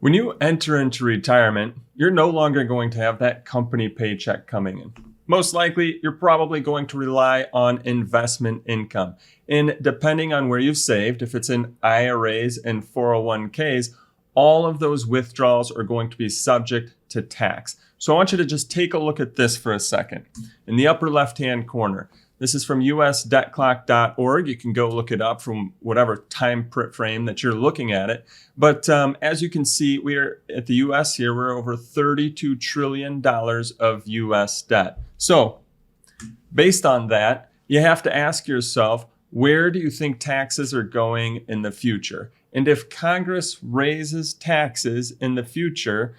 When you enter into retirement, you're no longer going to have that company paycheck coming in. Most likely, you're probably going to rely on investment income. And depending on where you've saved, if it's in IRAs and 401ks, all of those withdrawals are going to be subject to tax. So I want you to just take a look at this for a second. In the upper left-hand corner, this is from usdebtclock.org. You can go look it up from whatever time frame that you're looking at it. But as you can see, we're at the U.S. here, we're over $32 trillion of U.S. debt. So based on that, you have to ask yourself, where do you think taxes are going in the future? And if Congress raises taxes in the future,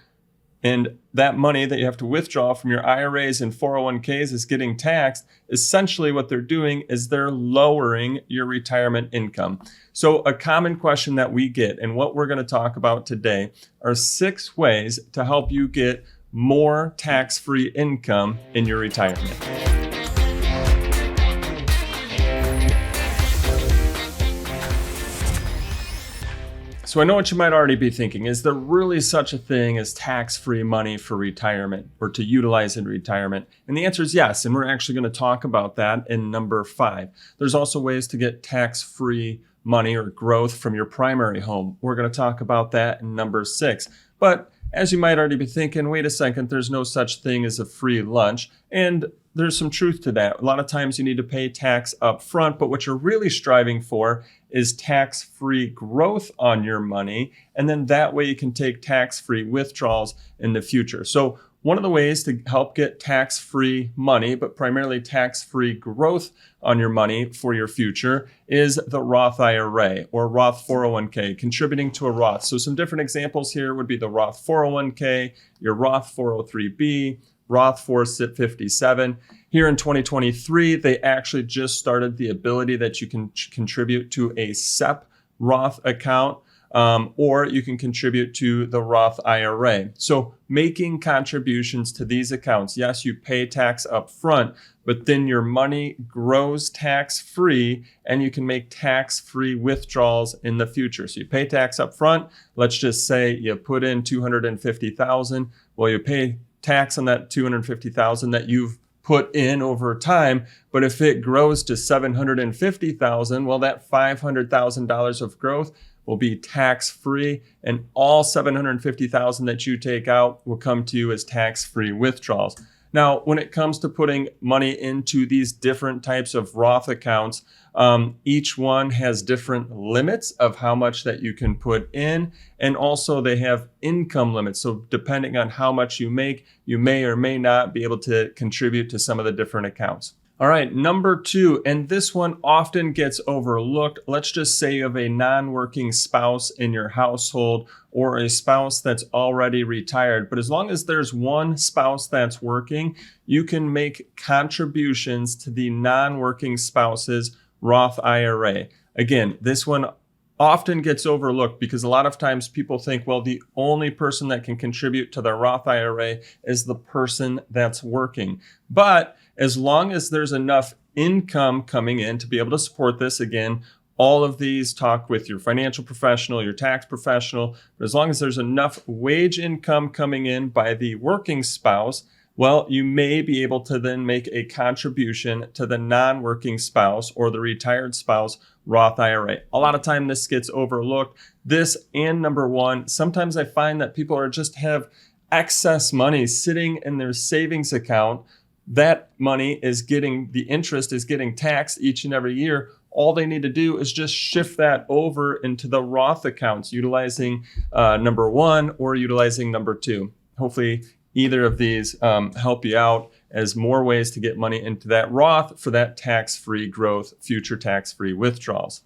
and that money that you have to withdraw from your IRAs and 401ks is getting taxed, essentially what they're doing is they're lowering your retirement income. So a common question that we get, and what we're going to talk about today, are 6 ways to help you get more tax-free income in your retirement. So I know what you might already be thinking. Is there really such a thing as tax-free money for retirement or to utilize in retirement? And the answer is yes. And we're actually going to talk about that in number 5. There's also ways to get tax-free money or growth from your primary home. We're going to talk about that in number 6. But as you might already be thinking, wait a second, there's no such thing as a free lunch. And there's some truth to that. A lot of times you need to pay tax up front, but what you're really striving for is tax-free growth on your money. And then that way you can take tax-free withdrawals in the future. So one of the ways to help get tax-free money, but primarily tax-free growth on your money for your future, is the Roth IRA or Roth 401k, contributing to a Roth. So some different examples here would be the Roth 401k, your Roth 403b, Roth 457. Here in 2023, they actually just started the ability that you can contribute to a SEP Roth account, or you can contribute to the Roth IRA. So making contributions to these accounts, yes, you pay tax up front, but then your money grows tax-free and you can make tax-free withdrawals in the future. So you pay tax up front. Let's just say you put in $250,000. Well, you pay tax on that $250,000 that you've put in over time. But if it grows to $750,000, well, that $500,000 of growth will be tax-free, and all $750,000 that you take out will come to you as tax-free withdrawals. Now, when it comes to putting money into these different types of Roth accounts, each one has different limits of how much that you can put in, and also they have income limits. So depending on how much you make, you may or may not be able to contribute to some of the different accounts. All right, number 2, and this one often gets overlooked. Let's just say you have a non-working spouse in your household or a spouse that's already retired. But as long as there's one spouse that's working, you can make contributions to the non-working spouse's Roth IRA. Again, this one often gets overlooked because a lot of times people think, well, the only person that can contribute to their Roth IRA is the person that's working. But as long as there's enough income coming in to be able to support this, again, all of these talk with your financial professional, your tax professional, but as long as there's enough wage income coming in by the working spouse, well, you may be able to then make a contribution to the non-working spouse or the retired spouse Roth IRA. A lot of time this gets overlooked. This and number 1, sometimes I find that people are just have excess money sitting in their savings account. That money is getting, the interest is getting taxed each and every year. All they need to do is just shift that over into the Roth accounts, utilizing number 1 or utilizing number 2. Hopefully, either of these help you out as more ways to get money into that Roth for that tax-free growth, future tax-free withdrawals.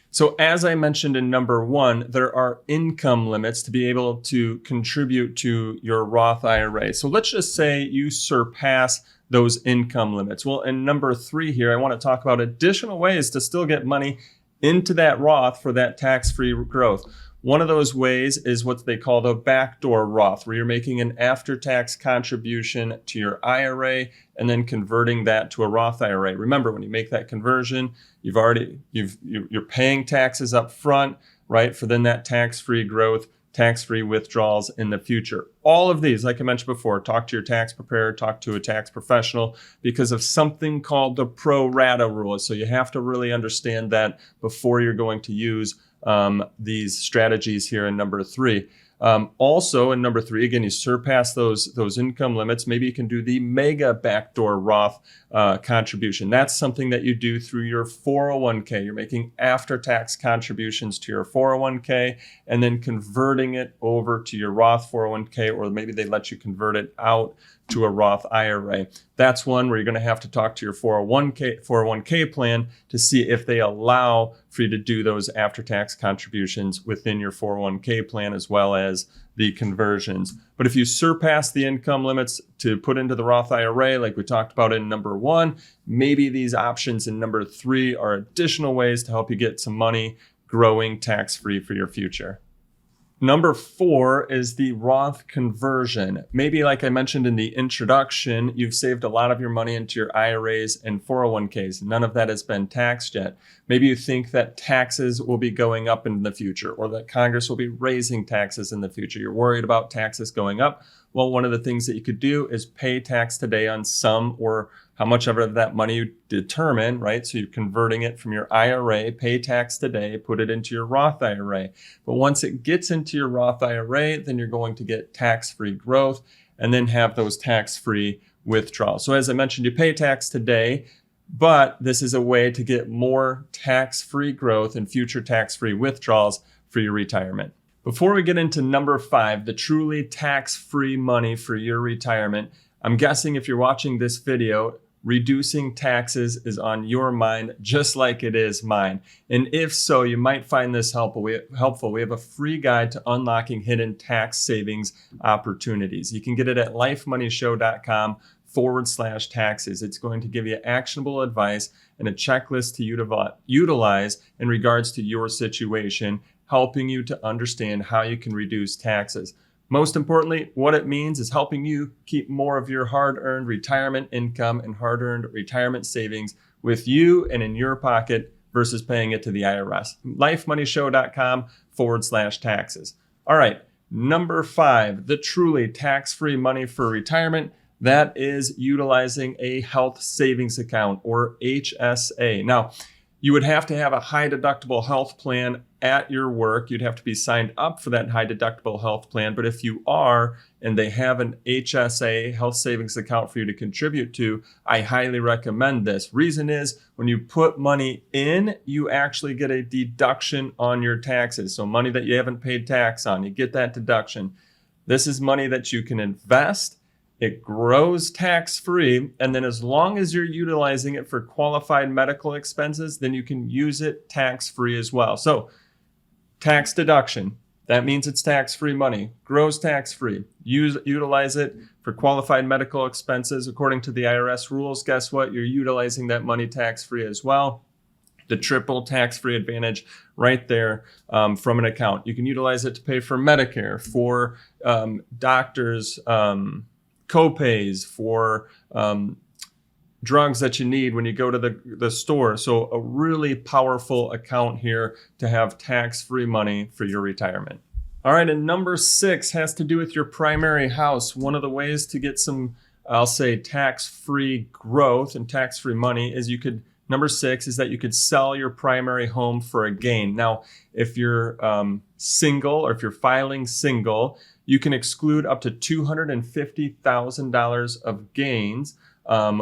So as I mentioned in number 1, there are income limits to be able to contribute to your Roth IRA. So let's just say you surpass those income limits. Well, in number 3 here, I want to talk about additional ways to still get money into that Roth for that tax-free growth. One of those ways is what they call the backdoor Roth, where you're making an after-tax contribution to your IRA and then converting that to a Roth IRA. Remember, when you make that conversion, you're paying taxes up front, right? For then that tax-free growth tax-free withdrawals in the future. All of these, like I mentioned before, talk to your tax preparer, talk to a tax professional because of something called the pro rata rule. So you have to really understand that before you're going to use these strategies here in number 3. Also in number 3, again, you surpass those income limits. Maybe you can do the mega backdoor Roth contribution. That's something that you do through your 401k. You're making after-tax contributions to your 401k and then converting it over to your Roth 401k, or maybe they let you convert it out to a Roth IRA. That's one where you're going to have to talk to your 401k plan to see if they allow for you to do those after-tax contributions within your 401k plan as well as the conversions. But if you surpass the income limits to put into the Roth IRA, like we talked about in number 1, maybe these options in number 3 are additional ways to help you get some money growing tax-free for your future. Number 4 is the Roth conversion. Maybe like I mentioned in the introduction, you've saved a lot of your money into your IRAs and 401ks. None of that has been taxed yet. Maybe you think that taxes will be going up in the future or that Congress will be raising taxes in the future. You're worried about taxes going up. Well, one of the things that you could do is pay tax today on some or how much ever of that money you determine, right? So you're converting it from your IRA, pay tax today, put it into your Roth IRA. But once it gets into your Roth IRA, then you're going to get tax-free growth and then have those tax-free withdrawals. So as I mentioned, you pay tax today, but this is a way to get more tax-free growth and future tax-free withdrawals for your retirement. Before we get into number 5, the truly tax-free money for your retirement, I'm guessing if you're watching this video, reducing taxes is on your mind just like it is mine. And if so, you might find this helpful. We have a free guide to unlocking hidden tax savings opportunities. You can get it at lifemoneyshow.com/taxes. It's going to give you actionable advice and a checklist to utilize in regards to your situation, helping you to understand how you can reduce taxes. Most importantly, what it means is helping you keep more of your hard-earned retirement income and hard-earned retirement savings with you and in your pocket versus paying it to the IRS. lifemoneyshow.com/taxes. All right, number 5, the truly tax-free money for retirement. That is utilizing a health savings account or HSA. Now, you would have to have a high deductible health plan at your work. You'd have to be signed up for that high deductible health plan. But if you are, and they have an HSA, health savings account for you to contribute to, I highly recommend this. Reason is when you put money in, you actually get a deduction on your taxes. So money that you haven't paid tax on, you get that deduction. This is money that you can invest. It grows tax-free, and then as long as you're utilizing it for qualified medical expenses, then you can use it tax-free as well. So tax deduction, that means it's tax-free money, grows tax-free. Utilize it for qualified medical expenses according to the IRS rules. Guess what? You're utilizing that money tax-free as well. The triple tax-free advantage right there from an account. You can utilize it to pay for Medicare, for doctors, co-pays, for drugs that you need when you go to the store. So a really powerful account here to have tax-free money for your retirement. All right, and number 6 has to do with your primary house. One of the ways to get some, I'll say, tax-free growth and tax-free money is number 6 is that you could sell your primary home for a gain. Now, if you're single or if you're filing single, you can exclude up to $250,000 of gains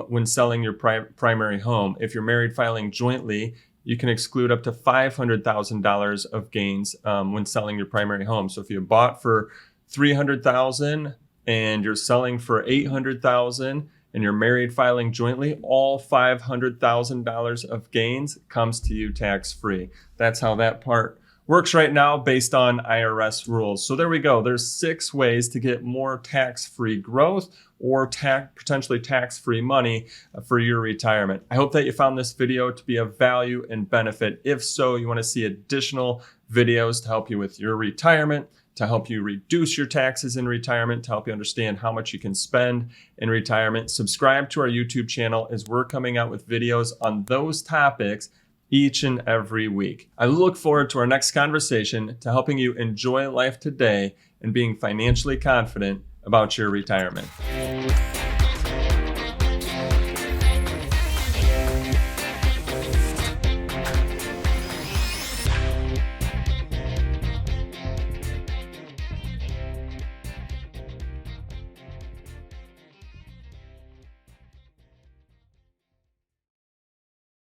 when selling your primary home. If you're married filing jointly, you can exclude up to $500,000 of gains when selling your primary home. So if you bought for $300,000 and you're selling for $800,000 and you're married filing jointly, all $500,000 of gains comes to you tax-free. That's how that part works right now based on IRS rules. So there we go. There's 6 ways to get more tax-free growth or potentially tax-free money for your retirement. I hope that you found this video to be of value and benefit. If so, you want to see additional videos to help you with your retirement, to help you reduce your taxes in retirement, to help you understand how much you can spend in retirement. Subscribe to our YouTube channel as we're coming out with videos on those topics each and every week. I look forward to our next conversation, to helping you enjoy life today and being financially confident about your retirement.